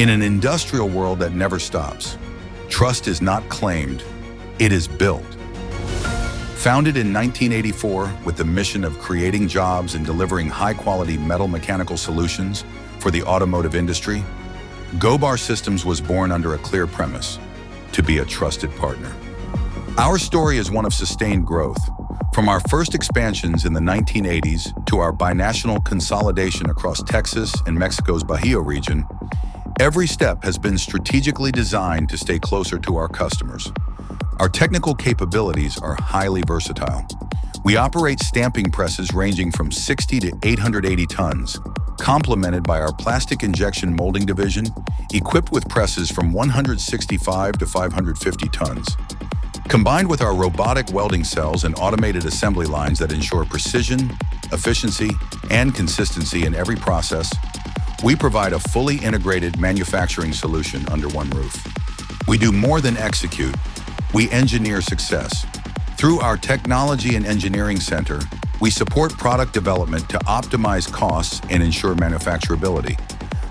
In an industrial world that never stops, trust is not claimed, it is built. Founded in 1984 with the mission of creating jobs and delivering high-quality metal mechanical solutions for the automotive industry, Gobar Systems was born under a clear premise: to be a trusted partner. Our story is one of sustained growth. From our first expansions in the 1980s to our binational consolidation across Texas and Mexico's Bajío region, every step has been strategically designed to stay closer to our customers. Our technical capabilities are highly versatile. We operate stamping presses ranging from 60 to 880 tons, complemented by our plastic injection molding division, equipped with presses from 165 to 550 tons. Combined with our robotic welding cells and automated assembly lines that ensure precision, efficiency, and consistency in every process, we provide a fully integrated manufacturing solution under one roof. We do more than execute, we engineer success. Through our Technology and Engineering Center, we support product development to optimize costs and ensure manufacturability.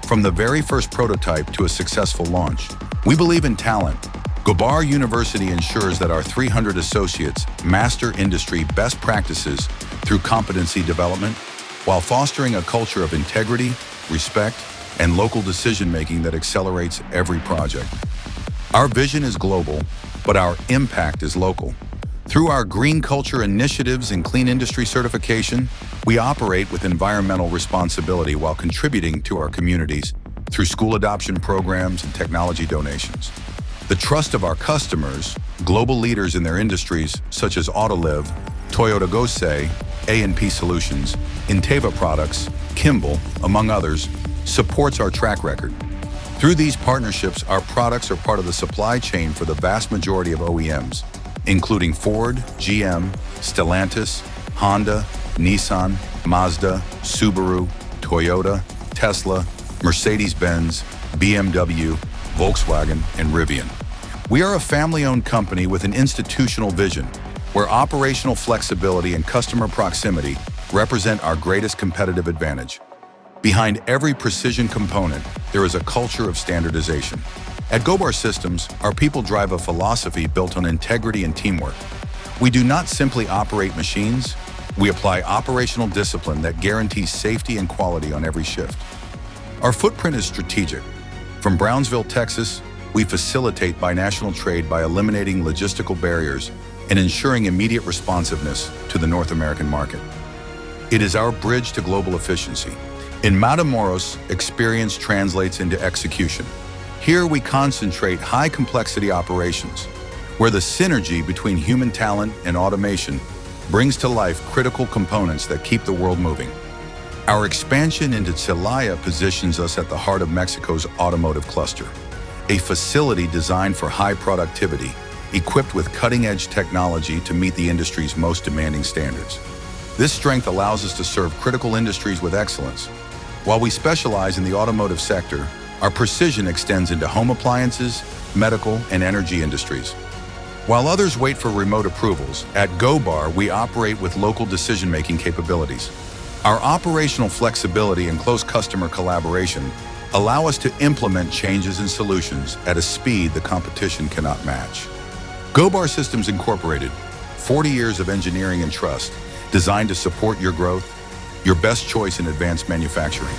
From the very first prototype to a successful launch, we believe in talent. Gobar University ensures that our 300 associates master industry best practices through competency development, while fostering a culture of integrity, respect, and local decision-making that accelerates every project. Our vision is global, but our impact is local. Through our green culture initiatives and clean industry certification, we operate with environmental responsibility while contributing to our communities through school adoption programs and technology donations. The trust of our customers, global leaders in their industries such as Autoliv, Toyota Gosei, A&P Solutions, Inteva Products, Kimball, among others, supports our track record. Through these partnerships, our products are part of the supply chain for the vast majority of OEMs, including Ford, GM, Stellantis, Honda, Nissan, Mazda, Subaru, Toyota, Tesla, Mercedes-Benz, BMW, Volkswagen, and Rivian. We are a family-owned company with an institutional vision, where operational flexibility and customer proximity represent our greatest competitive advantage. Behind every precision component, there is a culture of standardization. At Gobar Systems, our people drive a philosophy built on integrity and teamwork. We do not simply operate machines, we apply operational discipline that guarantees safety and quality on every shift. Our footprint is strategic. From Brownsville, Texas, we facilitate binational trade by eliminating logistical barriers and ensuring immediate responsiveness to the North American market. It is our bridge to global efficiency. In Matamoros, experience translates into execution. Here we concentrate high-complexity operations, where the synergy between human talent and automation brings to life critical components that keep the world moving. Our expansion into Celaya positions us at the heart of Mexico's automotive cluster, a facility designed for high productivity, equipped with cutting-edge technology to meet the industry's most demanding standards. This strength allows us to serve critical industries with excellence. While we specialize in the automotive sector, our precision extends into home appliances, medical, and energy industries. While others wait for remote approvals, at Gobar we operate with local decision-making capabilities. Our operational flexibility and close customer collaboration allow us to implement changes and solutions at a speed the competition cannot match. Gobar Systems Incorporated, 40 years of engineering and trust, designed to support your growth, your best choice in advanced manufacturing.